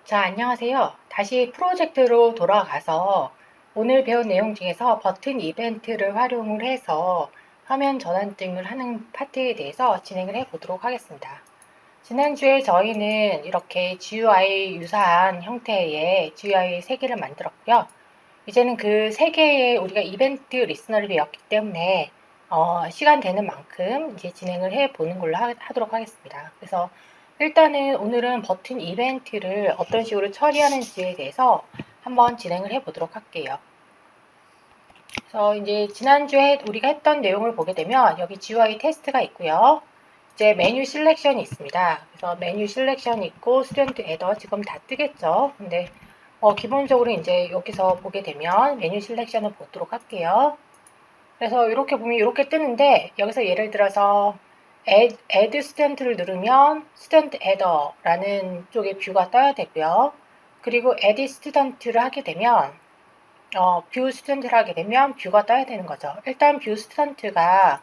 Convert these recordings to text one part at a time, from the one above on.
자, 안녕하세요. 다시 프로젝트로 돌아가서 오늘 배운 내용 중에서 버튼 이벤트를 활용을 해서 화면 전환등을 하는 파트에 대해서 진행을 해 보도록 하겠습니다. 지난주에 저희는 이렇게 GUI 유사한 형태의 GUI 3개를 만들었고요. 이제는 그 3개의 우리가 이벤트 리스너를 배웠기 때문에 시간 되는 만큼 이제 진행을 해 보는 걸로 하도록 하겠습니다. 그래서 일단은 오늘은 버튼 이벤트를 어떤 식으로 처리하는지에 대해서 한번 진행을 해 보도록 할게요. 그래서 이제 지난주에 우리가 했던 내용을 보게 되면 여기 GUI 테스트가 있고요. 이제 메뉴 실렉션이 있습니다. 그래서 메뉴 실렉션이 있고 스튜던트 에더 지금 다 뜨겠죠. 근데 기본적으로 이제 여기서 보게 되면 메뉴 실렉션을 보도록 할게요. 그래서 이렇게 보면 이렇게 뜨는데 여기서 예를 들어서 add student를 누르면 student adder라는 쪽에 뷰가 떠야 되고요. 그리고 add student를 하게 되면 view student를 하게 되면 뷰가 떠야 되는 거죠. 일단 view student가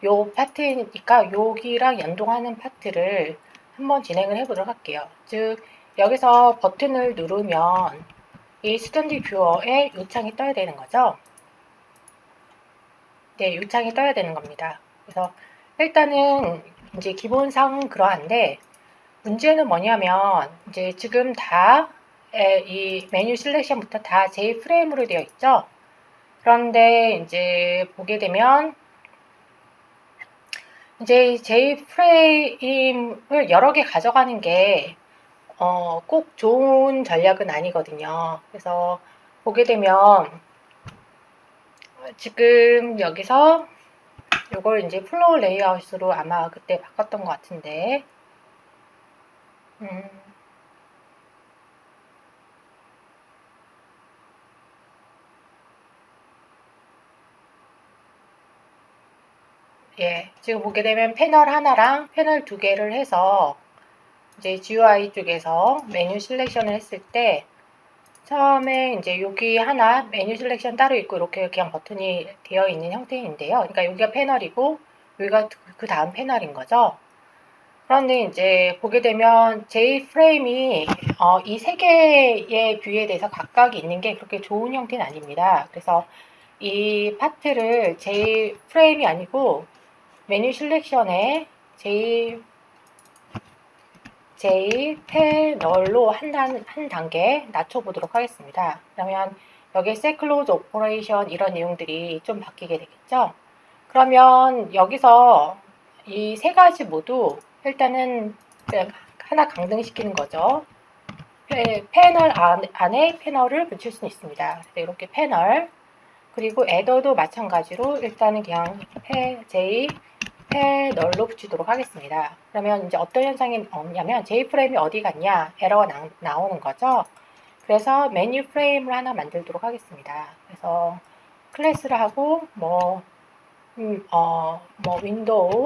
요 파트니까 여기랑 연동하는 파트를 한번 진행을 해보도록 할게요. 즉 여기서 버튼을 누르면 이 스튜던트 뷰어에 요창이 떠야 되는 거죠. 네, 요창이 떠야 되는 겁니다. 그래서 일단은 이제 기본상 그러한데 문제는 뭐냐면 이제 지금 다 이 메뉴 실렉션부터 다 J프레임으로 되어 있죠. 그런데 이제 보게 되면 이제 J프레임을 여러 개 가져가는 게 꼭 좋은 전략은 아니거든요. 그래서 보게 되면 지금 여기서 이걸 이제 플로우 레이아웃으로 아마 그때 바꿨던 것 같은데 예, 지금 보게 되면 패널 하나랑 패널 2개를 해서 이제 GUI 쪽에서 메뉴 실렉션을 했을 때 처음에 이제 여기 하나 메뉴 실렉션 따로 있고 이렇게 그냥 버튼이 되어 있는 형태인데요. 그러니까 여기가 패널이고 여기가 그 다음 패널인 거죠. 그런데 이제 보게 되면 J프레임이 이 세 개의 뷰에 대해서 각각 있는 게 그렇게 좋은 형태는 아닙니다. 그래서 이 파트를 J프레임이 아니고 메뉴 실렉션에 J 패널로 한 단계 낮춰보도록 하겠습니다. 그러면 여기 set close operation 이런 내용들이 좀 바뀌게 되겠죠. 그러면 여기서 이 세 가지 모두 일단은 하나 강등시키는 거죠. 패널 안에 패널을 붙일 수 있습니다. 이렇게 패널 그리고 에더도 마찬가지로 일단은 그냥 J 패널로 붙이도록 하겠습니다. 그러면 이제 어떤 현상이 오냐면 J프레임이 어디 갔냐 에러가 나오는 거죠. 그래서 메뉴 프레임을 하나 만들도록 하겠습니다. 그래서 클래스를 하고 뭐 윈도우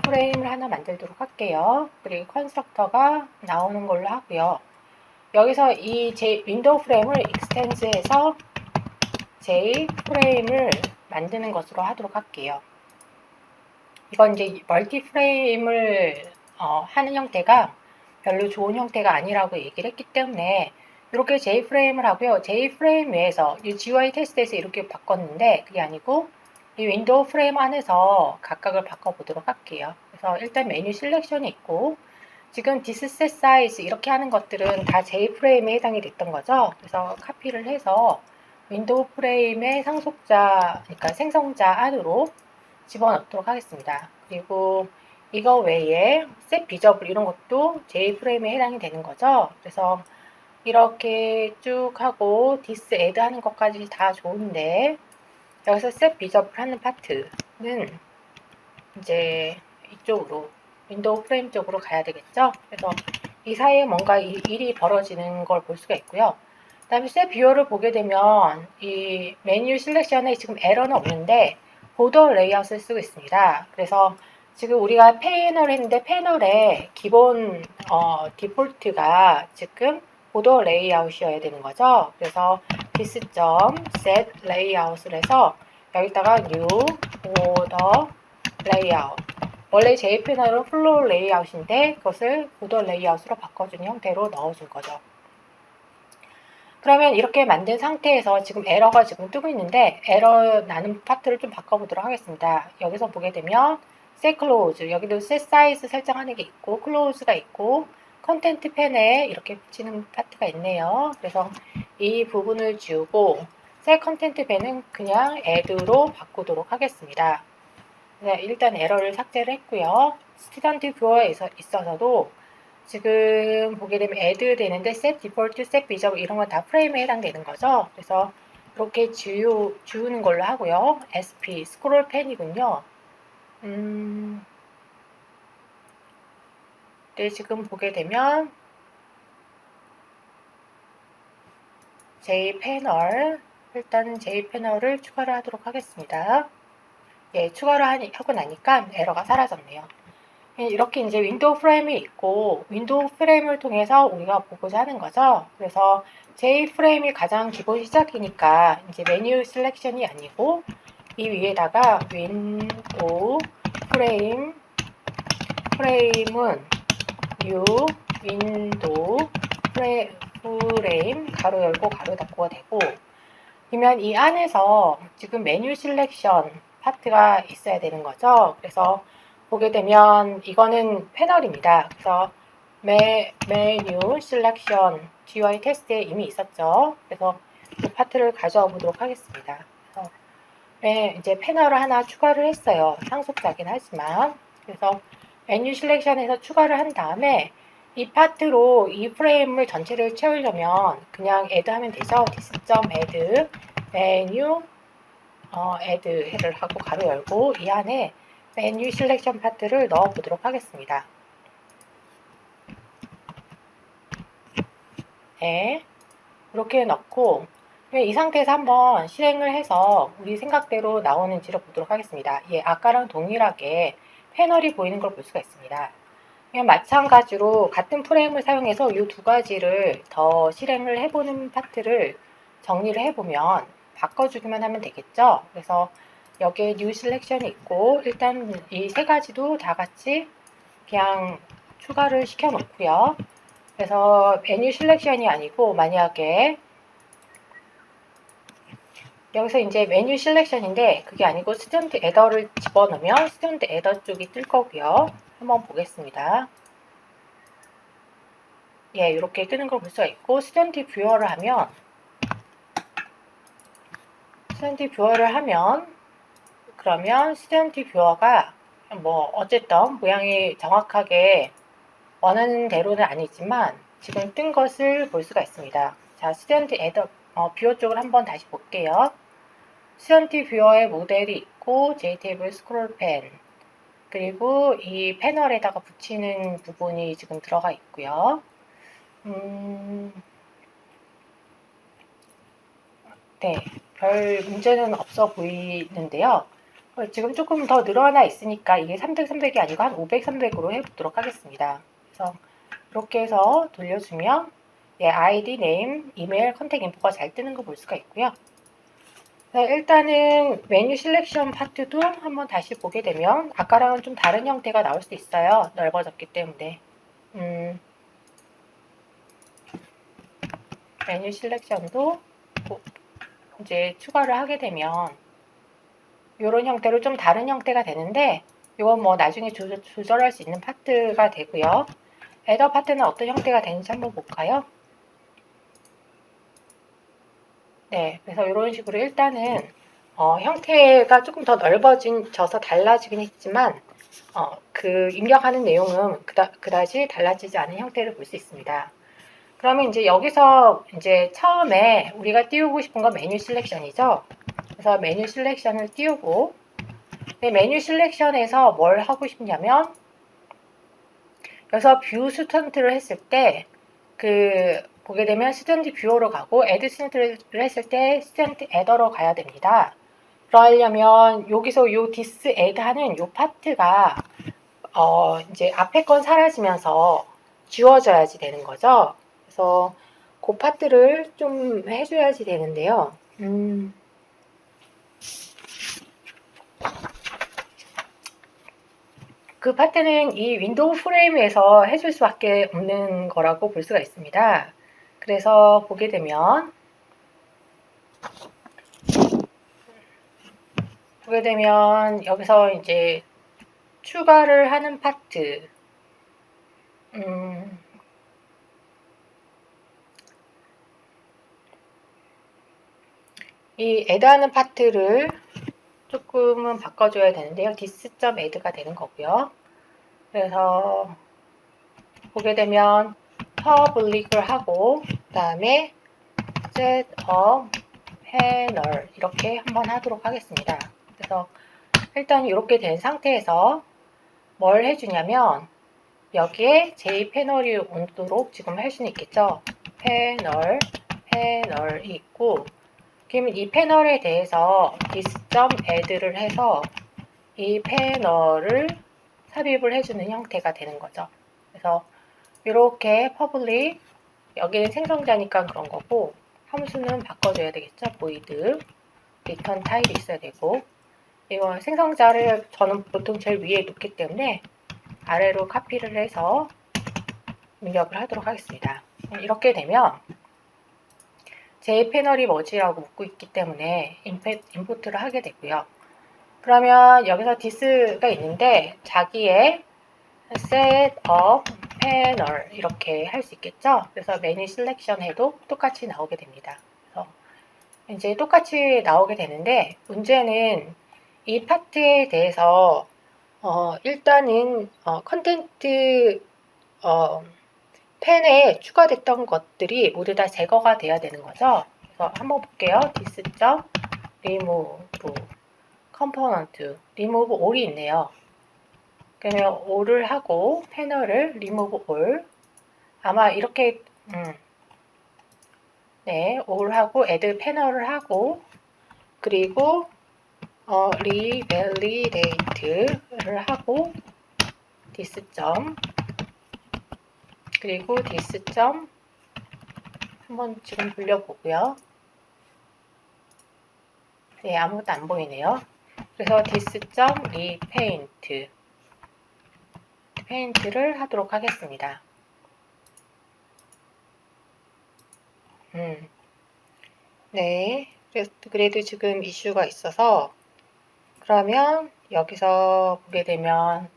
프레임을 하나 만들도록 할게요. 그리고 컨스트럭터가 나오는 걸로 하고요. 여기서 이 윈도우 프레임을 익스텐즈해서 J 프레임을 만드는 것으로 하도록 할게요. 이건 이제 멀티 프레임을 하는 형태가 별로 좋은 형태가 아니라고 얘기를 했기 때문에 이렇게 J프레임을 하고요. J프레임 외에서 이 GUI 테스트에서 이렇게 바꿨는데 그게 아니고 이 윈도우 프레임 안에서 각각을 바꿔보도록 할게요. 그래서 일단 메뉴 실렉션이 있고 지금 디스셋 사이즈 이렇게 하는 것들은 다 J프레임에 해당이 됐던 거죠. 그래서 카피를 해서 윈도우 프레임의 상속자, 그러니까 생성자 안으로 집어넣도록 하겠습니다. 그리고 이거 외에 set visible 이런 것도 J프레임에 해당이 되는 거죠. 그래서 이렇게 쭉 하고 dis add 하는 것까지 다 좋은데 여기서 set visible 하는 파트는 이제 이쪽으로 윈도우 프레임 쪽으로 가야 되겠죠. 그래서 이 사이에 뭔가 일이 벌어지는 걸 볼 수가 있고요. 그 다음에 set viewer를 보게 되면 이 메뉴 실렉션에 지금 에러는 없는데 보더 레이아웃을 쓰고 있습니다. 그래서 지금 우리가 패널 했는데 패널의 기본 디폴트가 지금 보더 레이아웃이어야 되는 거죠. 그래서 this.set layout을 해서 여기다가 new border layout 원래 J패널은 플로우 레이아웃인데 그것을 보더 레이아웃으로 바꿔주는 형태로 넣어준 거죠. 그러면 이렇게 만든 상태에서 지금 에러가 지금 뜨고 있는데 에러 나는 파트를 좀 바꿔보도록 하겠습니다. 여기서 보게 되면 set close, 여기도 set size 설정하는 게 있고 close가 있고 컨텐트 펜에 이렇게 붙이는 파트가 있네요. 그래서 이 부분을 지우고 set 컨텐트 펜은 그냥 add로 바꾸도록 하겠습니다. 네, 일단 에러를 삭제를 했고요. 스튜던트 뷰어에 있어서도 지금 보게 되면 add 되는데 set default, set visible 이런 건 다 프레임에 해당되는 거죠. 그래서 이렇게 지우는 걸로 하고요. sp 스크롤 펜이군요. 네, 지금 보게 되면 J패널 일단은 J패널을 추가를 하도록 하겠습니다. 예, 추가를 하고 나니까 에러가 사라졌네요. 이렇게 이제 윈도우 프레임이 있고 윈도우 프레임을 통해서 우리가 보고자 하는 거죠. 그래서 J 프레임이 가장 기본 시작이니까 이제 메뉴 셀렉션이 아니고 이 위에다가 윈도우 프레임은 new 윈도우 프레임 가로 열고 가로 닫고가 되고 그러면 이 안에서 지금 메뉴 셀렉션 파트가 있어야 되는 거죠. 그래서 보게 되면 이거는 패널입니다. 그래서 메뉴 셀렉션 GUI 테스트에 이미 있었죠. 그래서 이 파트를 가져와 보도록 하겠습니다. 그래서 이제 패널을 하나 추가를 했어요. 상속자긴 하지만. 그래서 메뉴 셀렉션에서 추가를 한 다음에 이 파트로 이 프레임을 전체를 채우려면 그냥 add 하면 되죠. this.add 메뉴 add를 하고 가로 열고 이 안에 메뉴 셀렉션 파트를 넣어 보도록 하겠습니다. 네, 이렇게 넣고 이 상태에서 한번 실행을 해서 우리 생각대로 나오는지를 보도록 하겠습니다. 예, 아까랑 동일하게 패널이 보이는 걸 볼 수가 있습니다. 그냥 마찬가지로 같은 프레임을 사용해서 이 두 가지를 더 실행을 해보는 파트를 정리를 해보면 바꿔주기만 하면 되겠죠. 그래서 여기에 뉴 셀렉션이 있고 일단 이 세 가지도 다 같이 그냥 추가를 시켜 놓고요. 그래서 메뉴 셀렉션이 아니고 만약에 여기서 이제 메뉴 셀렉션인데 그게 아니고 스튜던트 에더를 집어넣으면 스튜던트 에더 쪽이 뜰 거고요. 한번 보겠습니다. 예, 이렇게 뜨는 걸 볼 수가 있고 스튜던트 뷰어를 하면 그러면 스튜던트 뷰어가 뭐 어쨌든 모양이 정확하게 원하는 대로는 아니지만 지금 뜬 것을 볼 수가 있습니다. 자, 스튜던트 에더 뷰어 쪽을 한번 다시 볼게요. 스튜던트 뷰어의 모델이 있고 JTable 스크롤펜 그리고 이 패널에다가 붙이는 부분이 지금 들어가 있고요. 네, 별 문제는 없어 보이는데요. 지금 조금 더 늘어나 있으니까 이게 300, 300이 아니고 한 500, 300으로 해보도록 하겠습니다. 그래서 이렇게 해서 돌려주면 예, 아이디, 네임, 이메일, 컨택 인포가 잘 뜨는 거 볼 수가 있고요. 네, 일단은 메뉴 셀렉션 파트도 한번 다시 보게 되면 아까랑은 좀 다른 형태가 나올 수도 있어요. 넓어졌기 때문에. 메뉴 셀렉션도 이제 추가를 하게 되면 이런 형태로 좀 다른 형태가 되는데 이건 뭐 나중에 조절할 수 있는 파트가 되고요. 에더 파트는 어떤 형태가 되는지 한번 볼까요? 네, 그래서 이런 식으로 일단은 형태가 조금 더 넓어져서 달라지긴 했지만 그 입력하는 내용은 그다지 달라지지 않은 형태를 볼 수 있습니다. 그러면 이제 여기서 이제 처음에 우리가 띄우고 싶은 건 메뉴 셀렉션이죠. 그래서 메뉴 셀렉션을 띄우고 메뉴 셀렉션에서 뭘 하고 싶냐면 여기서 뷰 스튜던트를 했을 때 보게 되면 스튜던트 뷰어로 가고 애드 스튜던트를 했을 때 스튜던트 에더로 가야 됩니다. 그러려면 여기서 요 디스 애드 하는 요 파트가 이제 앞에 건 사라지면서 지워져야지 되는 거죠. 그래서 그 파트를 좀 해줘야지 되는데요. 그 파트는 이 윈도우 프레임에서 해줄 수밖에 없는 거라고 볼 수가 있습니다. 그래서 보게 되면 여기서 이제 추가를 하는 파트, 이 add하는 파트를 조금은 바꿔줘야 되는데요. this.add가 되는 거고요. 그래서 보게 되면 public을 하고 그 다음에 set up panel 이렇게 한번 하도록 하겠습니다. 그래서 일단 이렇게 된 상태에서 뭘 해주냐면 여기에 j 패널이 오도록 지금 할 수는 있겠죠. 패널이 있고 그러면 이 패널에 대해서 this.add를 해서 이 패널을 삽입을 해주는 형태가 되는 거죠. 그래서 이렇게 public 여기는 생성자니까 그런 거고 함수는 바꿔줘야 되겠죠. void return type 있어야 되고 이거 생성자를 저는 보통 제일 위에 놓기 때문에 아래로 카피를 해서 입력을 하도록 하겠습니다. 이렇게 되면 제 패널이 뭐지라고 묻고 있기 때문에 임포트를 하게 되고요. 그러면 여기서 this가 있는데 자기의 set up panel 이렇게 할 수 있겠죠. 그래서 메뉴 셀렉션 해도 똑같이 나오게 됩니다. 그래서 이제 똑같이 나오게 되는데 문제는 이 파트에 대해서 일단은 컨텐트 펜에 추가됐던 것들이 모두 다 제거가 돼야 되는 거죠. 그래서 한번 볼게요. this.remove component remove all이 있네요. 그러면 all을 하고 패널을 remove all 아마 이렇게 네, all 하고 add 패널을 하고 그리고 revalidate를 하고 this. 그리고 this. 한번 지금 돌려보고요. 네, 아무것도 안 보이네요. 그래서 this.repaint를 하도록 하겠습니다. 네, 그래도 지금 이슈가 있어서 그러면 여기서 보게 되면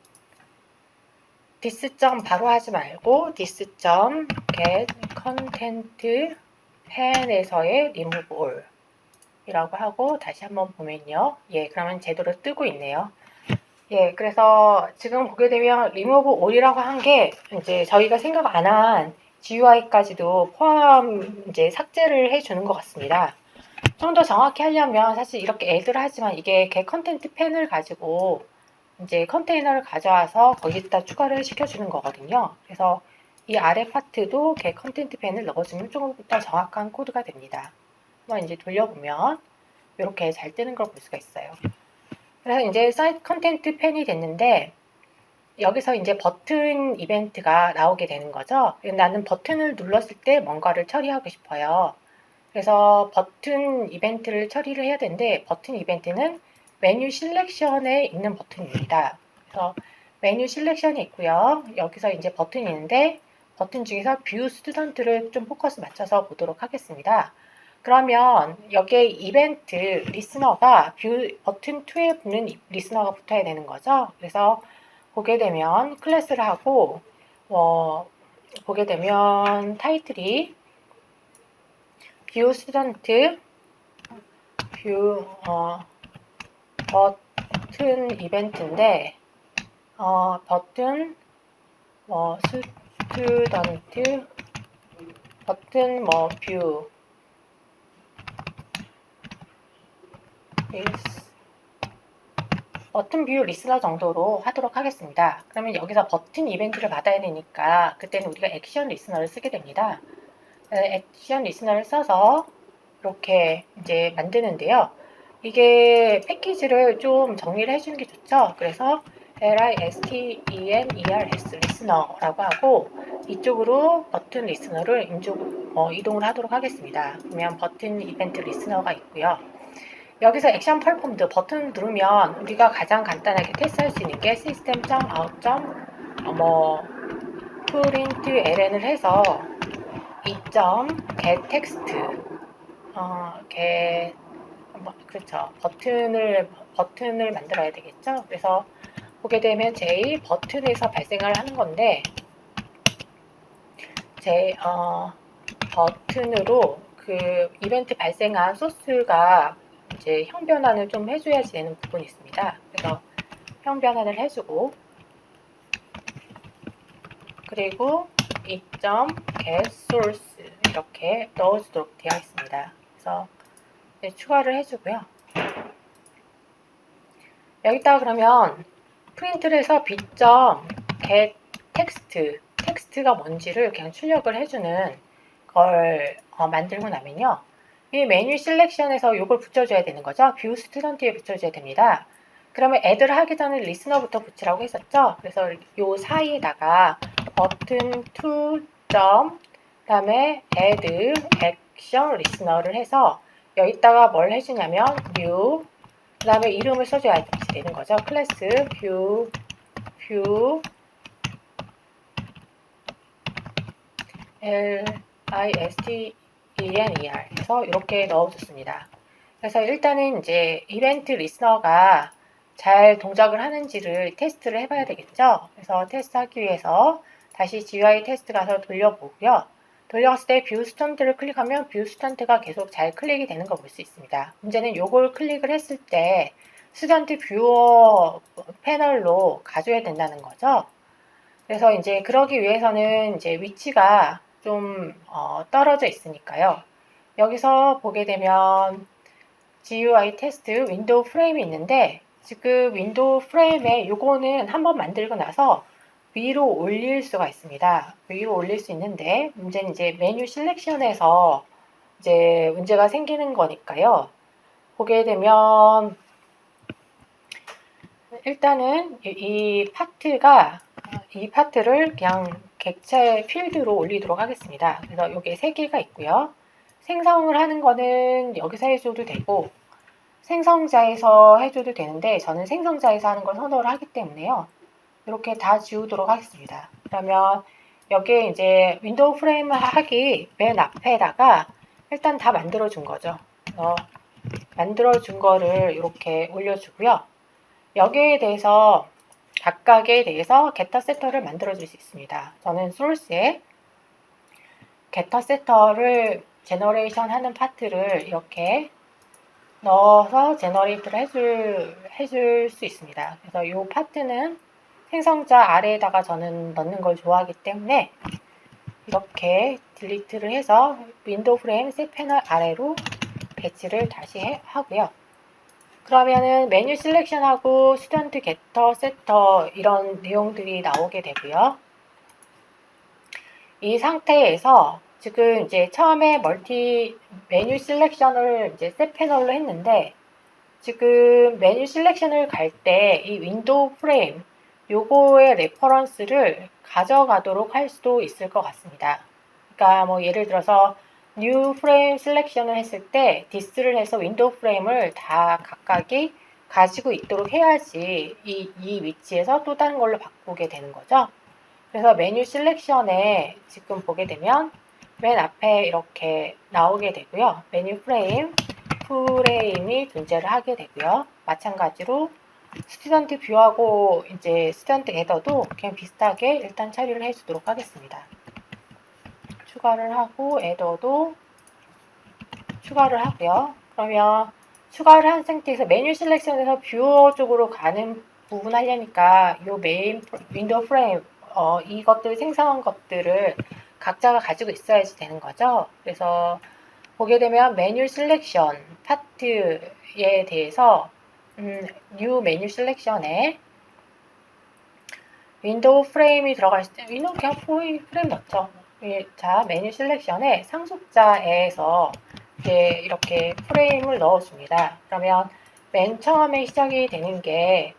this. 바로 하지 말고 this.get content pan에서의 remove all 이라고 하고 다시 한번 보면요. 예, 그러면 제대로 뜨고 있네요. 예, 그래서 지금 보게 되면 remove all이라고 한 게 이제 저희가 생각 안 한 GUI까지도 포함 이제 삭제를 해주는 것 같습니다. 좀 더 정확히 하려면 사실 이렇게 add를 하지만 이게 get 컨텐트 펜을 가지고 이제 컨테이너를 가져와서 거기다 추가를 시켜주는 거거든요. 그래서 이 아래 파트도 get 컨텐트 펜을 넣어주면 조금 더 정확한 코드가 됩니다. 한번 이제 돌려보면 이렇게 잘 뜨는 걸 볼 수가 있어요. 그래서 이제 사이트 컨텐트 펜이 됐는데 여기서 이제 버튼 이벤트가 나오게 되는 거죠. 나는 버튼을 눌렀을 때 뭔가를 처리하고 싶어요. 그래서 버튼 이벤트를 처리를 해야 되는데 버튼 이벤트는 메뉴 실렉션에 있는 버튼입니다. 그래서 메뉴 실렉션이 있고요. 여기서 이제 버튼이 있는데 버튼 중에서 뷰 스튜던트를 좀 포커스 맞춰서 보도록 하겠습니다. 그러면 여기에 이벤트 리스너가 뷰 버튼 2에 붙는 리스너가 붙어야 되는 거죠. 그래서 보게 되면 클래스를 하고 보게 되면 타이틀이 뷰 스튜던트 뷰 버튼 이벤트인데 버튼 스튜던트 버튼 뷰 버튼 뷰 리스너 정도로 하도록 하겠습니다. 그러면 여기서 버튼 이벤트를 받아야 되니까 그때는 우리가 액션 리스너를 쓰게 됩니다. 액션 리스너를 써서 이렇게 이제 만드는데요. 이게 패키지를 좀 정리를 해주는 게 좋죠. 그래서 listners 리스너라고 하고 이쪽으로 버튼 리스너를 이동을 하도록 하겠습니다. 그러면 버튼 이벤트 리스너가 있고요. 여기서 액션 퍼폼드 버튼 누르면 우리가 가장 간단하게 테스트할 수 있는 게 system.out. println을 해서 get text 그렇죠. 버튼을 만들어야 되겠죠. 그래서 보게 되면 j 버튼에서 발생을 하는 건데 버튼으로 그 이벤트 발생한 소스가 이제 형 변환을 좀 해줘야지 되는 부분이 있습니다. 그래서 형 변환을 해주고 그리고 getSource 이렇게 넣어주도록 되어 있습니다. 그래서 추가를 해주고요. 여기다가 그러면 프린트를 해서 b.getText 텍스트가 뭔지를 그냥 출력을 해주는 걸 만들고 나면요. 이 메뉴 셀렉션에서 이걸 붙여줘야 되는 거죠. 뷰 스튜던트에 붙여줘야 됩니다. 그러면 애들을 하기 전에 리스너부터 붙이라고 했었죠. 그래서 요 사이에다가 버튼 to 그다음에 add action listener를 해서 여기다가 뭘 해주냐면 new 그다음에 이름을 써줘야 되는 거죠. 클래스 view listener 해서 이렇게 넣어줬습니다. 그래서 일단은 이제 이벤트 리스너가 잘 동작을 하는지를 테스트를 해봐야 되겠죠. 그래서 테스트하기 위해서 다시 GUI 테스트 가서 돌려보고요. 돌려갔을 때 뷰 스턴트를 클릭하면 뷰 스턴트가 계속 잘 클릭이 되는 걸 볼 수 있습니다. 문제는 요걸 클릭을 했을 때 스턴트 뷰어 패널로 가져야 된다는 거죠. 그래서 이제 그러기 위해서는 이제 위치가 좀 떨어져 있으니까요. 여기서 보게 되면 GUI 테스트 윈도우 프레임이 있는데 지금 윈도우 프레임에 요거는 한번 만들고 나서 위로 올릴 수가 있습니다. 위로 올릴 수 있는데 문제는 이제 메뉴 셀렉션에서 이제 문제가 생기는 거니까요. 보게 되면 일단은 이 파트를 그냥 객체 필드로 올리도록 하겠습니다. 그래서 여기에 3개가 있고요. 생성을 하는 거는 여기서 해줘도 되고 생성자에서 해줘도 되는데 저는 생성자에서 하는 걸 선호를 하기 때문에요. 이렇게 다 지우도록 하겠습니다. 그러면 여기에 이제 윈도우 프레임 하기 맨 앞에다가 일단 다 만들어 준 거죠. 만들어 준 거를 이렇게 올려주고요. 여기에 대해서 각각에 대해서 getter setter를 만들어 줄 수 있습니다. 저는 source에 getter setter를 제너레이션 하는 파트를 이렇게 넣어서 제너레이트를 해줄 수 있습니다. 그래서 이 파트는 생성자 아래에다가 저는 넣는 걸 좋아하기 때문에 이렇게 딜리트를 해서 윈도우 프레임 셋 패널 아래로 배치를 다시 하고요. 그러면은 메뉴 셀렉션하고 스튜던트 게터 세터 이런 내용들이 나오게 되고요. 이 상태에서 지금 이제 처음에 메뉴 셀렉션을 이제 셋 패널로 했는데 지금 메뉴 셀렉션을 갈 때 이 윈도우 프레임 요거의 레퍼런스를 가져가도록 할 수도 있을 것 같습니다. 그러니까 뭐 예를 들어서 뉴 프레임 셀렉션을 했을 때 this를 해서 윈도우 프레임을 다 각각이 가지고 있도록 해야지 이 위치에서 또 다른 걸로 바꾸게 되는 거죠. 그래서 메뉴 셀렉션에 지금 보게 되면 맨 앞에 이렇게 나오게 되고요. 메뉴 프레임이 존재를 하게 되고요. 마찬가지로 스튜던트 뷰하고 이제 스튜던트 에더도 그냥 비슷하게 일단 처리를 해주도록 하겠습니다. 추가를 하고 에더도 추가를 하고요. 그러면 추가를 한 상태에서 메뉴 셀렉션에서 뷰어 쪽으로 가는 부분 하려니까 이 메인 윈도우 프레임 이것들 생성한 것들을 각자가 가지고 있어야지 되는 거죠. 그래서 보게 되면 메뉴 셀렉션 파트에 대해서 뉴 메뉴 셀렉션에 윈도우 프레임이 들어갈 때 윈도우 그냥 프레임 넣죠. 자, 메뉴 셀렉션에 상속자에서 이제 이렇게 프레임을 넣어줍니다. 그러면 맨 처음에 시작이 되는 게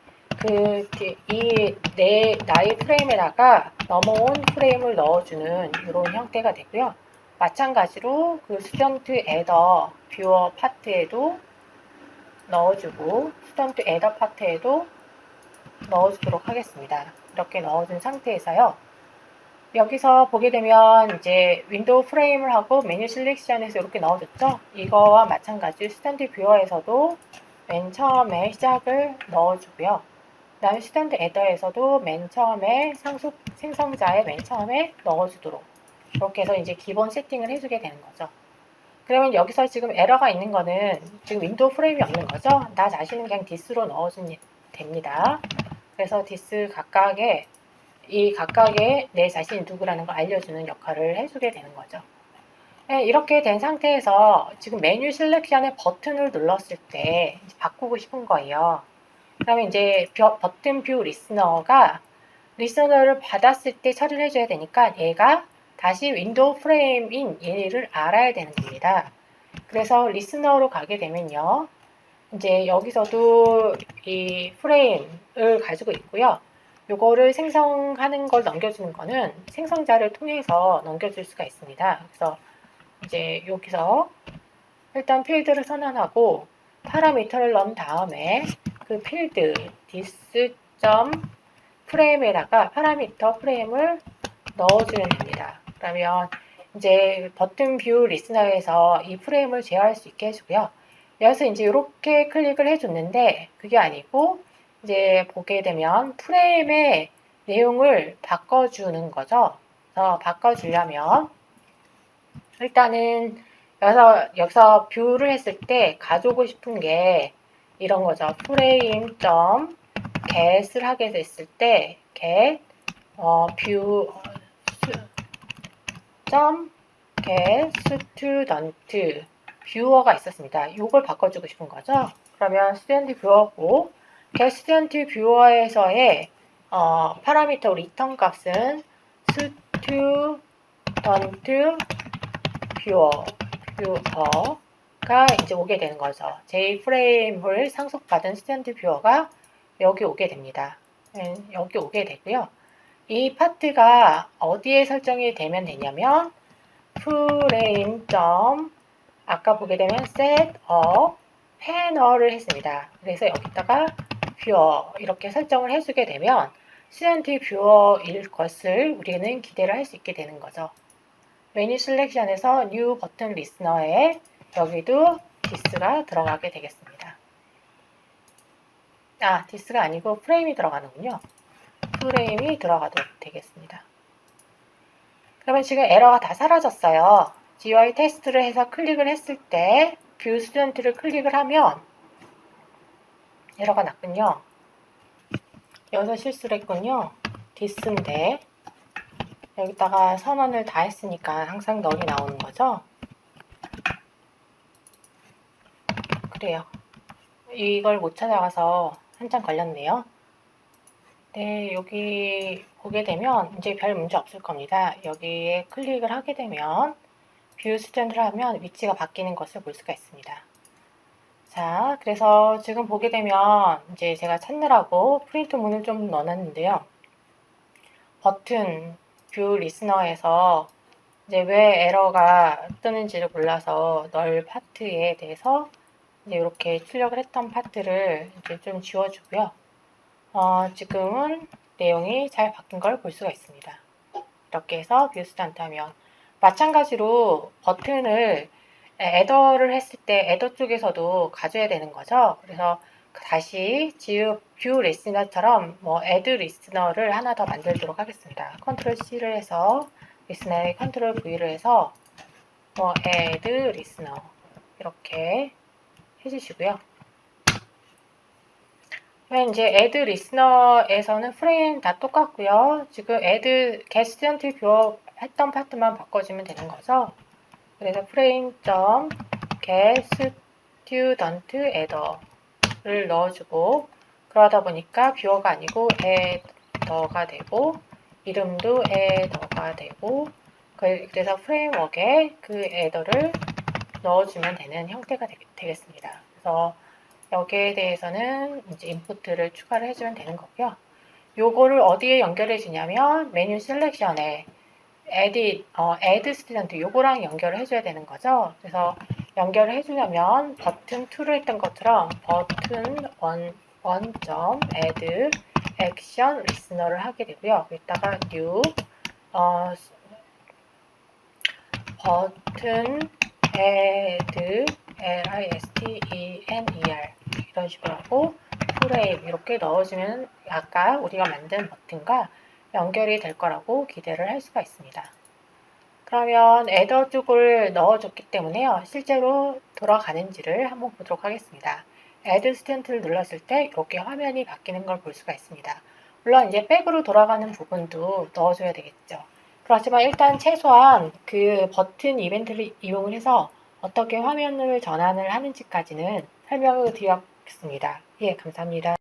나의 프레임에다가 넘어온 프레임을 넣어주는 이런 형태가 되고요. 마찬가지로 그 스튜던트 에더 뷰어 파트에도 넣어주고 스튜던트 애더 파트에도 넣어주도록 하겠습니다. 이렇게 넣어준 상태에서요. 여기서 보게 되면 이제 윈도우 프레임을 하고 메뉴 셀렉션에서 이렇게 넣어줬죠. 이거와 마찬가지 스탠드 뷰어에서도 맨 처음에 시작을 넣어주고요. 그 다음에 스탠드 에더에서도 맨 처음에 상속 생성자의 맨 처음에 넣어주도록 이렇게 해서 이제 기본 세팅을 해주게 되는 거죠. 그러면 여기서 지금 에러가 있는 거는 지금 윈도우 프레임이 없는 거죠. 나 자신은 그냥 디스로 넣어주면 됩니다. 그래서 디스 각각의 내 자신이 누구라는 걸 알려주는 역할을 해주게 되는 거죠. 네, 이렇게 된 상태에서 지금 메뉴 셀렉션의 버튼을 눌렀을 때 바꾸고 싶은 거예요. 그러면 이제 버튼 뷰 리스너가 리스너를 받았을 때 처리를 해줘야 되니까 얘가 다시 윈도우 프레임인 얘를 알아야 되는 겁니다. 그래서 리스너로 가게 되면요. 이제 여기서도 이 프레임을 가지고 있고요. 요거를 생성하는 걸 넘겨주는 거는 생성자를 통해서 넘겨줄 수가 있습니다. 그래서 이제 여기서 일단 필드를 선언하고 파라미터를 넣은 다음에 그 필드 dis.frame에다가 파라미터 프레임을 넣어주면 됩니다. 그러면 이제 버튼 뷰 리스너에서 이 프레임을 제어할 수 있게 해주고요. 여기서 이제 이렇게 클릭을 해줬는데 그게 아니고 이제 보게 되면 프레임의 내용을 바꿔주는 거죠. 그래서 바꿔주려면 일단은 여기서 뷰를 했을 때 가져오고 싶은 게 이런 거죠. frame.get을 하게 됐을 때 get view get student 뷰어가 있었습니다. 이걸 바꿔주고 싶은 거죠. 그러면 스튜던트 뷰어고 get student 뷰어에서의 파라미터 리턴 값은 student 뷰어가 이제 오게 되는 거죠. J프레임을 상속받은 스탠드 뷰어가 여기 오게 됩니다. 여기 오게 되고요. 이 파트가 어디에 설정이 되면 되냐면 프레임 아까 보게 되면 set up 패널을 했습니다. 그래서 여기다가 뷰어 이렇게 설정을 해주게 되면 스탠드 뷰어일 것을 우리는 기대를 할 수 있게 되는 거죠. 메뉴 셀렉션에서 뉴 버튼 리스너에 여기도 디스가 들어가게 되겠습니다. 디스가 아니고 프레임이 들어가는군요. 프레임이 들어가도록 되겠습니다. 그러면 지금 에러가 다 사라졌어요. GUI 테스트를 해서 클릭을 했을 때 뷰 스튜던트를 클릭을 하면 에러가 났군요. 여기서 실수를 했군요. 디스인데 여기다가 선언을 다 했으니까 항상 널이 나오는 거죠. 그래요. 이걸 못 찾아가서 한참 걸렸네요. 네, 여기 보게 되면 이제 별 문제 없을 겁니다. 여기에 클릭을 하게 되면 뷰 스탠드를 하면 위치가 바뀌는 것을 볼 수가 있습니다. 자, 그래서 지금 보게 되면 이제 제가 찾느라고 프린트 문을 좀 넣어놨는데요. 버튼 뷰 리스너에서 이제 왜 에러가 뜨는지를 몰라서 널 파트에 대해서 이제 이렇게 출력을 했던 파트를 이제 좀 지워주고요. 지금은 내용이 잘 바뀐 걸 볼 수가 있습니다. 이렇게 해서 뷰 스탠트 하면 마찬가지로 버튼을 에더를 했을 때 에더 쪽에서도 가져야 되는 거죠. 그래서 다시 뷰 리스너처럼 add 리스너를 하나 더 만들도록 하겠습니다. 컨트롤 C를 해서 리스너에 컨트롤 V를 해서 add 리스너 이렇게 해주시고요. 그러면 이제 add 리스너에서는 프레임 다 똑같고요. 지금 add get student 뷰어 했던 파트만 바꿔주면 되는 거죠. 그래서 frame.get student adder를 넣어주고 그러다 보니까 뷰어가 아니고 adder가 되고 이름도 adder가 되고 그래서 프레임워크에 그 adder를 넣어주면 되는 형태가 되겠습니다. 그래서 여기에 대해서는 이제 인풋을 추가를 해주면 되는 거고요. 요거를 어디에 연결해 주냐면 메뉴 셀렉션에 add student 요거랑 연결을 해줘야 되는 거죠. 그래서 연결을 해주려면 버튼 2를 했던 것처럼 버튼 1.add action listener를 하게 되고요. 여기다가 new 버튼 add listener 이런 식으로 하고 프레임 이렇게 넣어주면 아까 우리가 만든 버튼과 연결이 될 거라고 기대를 할 수가 있습니다. 그러면 애더 쪽을 넣어줬기 때문에요. 실제로 돌아가는지를 한번 보도록 하겠습니다. Add 스탠트를 눌렀을 때 이렇게 화면이 바뀌는 걸 볼 수가 있습니다. 물론 이제 백으로 돌아가는 부분도 넣어줘야 되겠죠. 그렇지만 일단 최소한 그 버튼 이벤트를 이용을 해서 어떻게 화면을 전환을 하는지까지는 설명을 드렸습니다. 예, 감사합니다.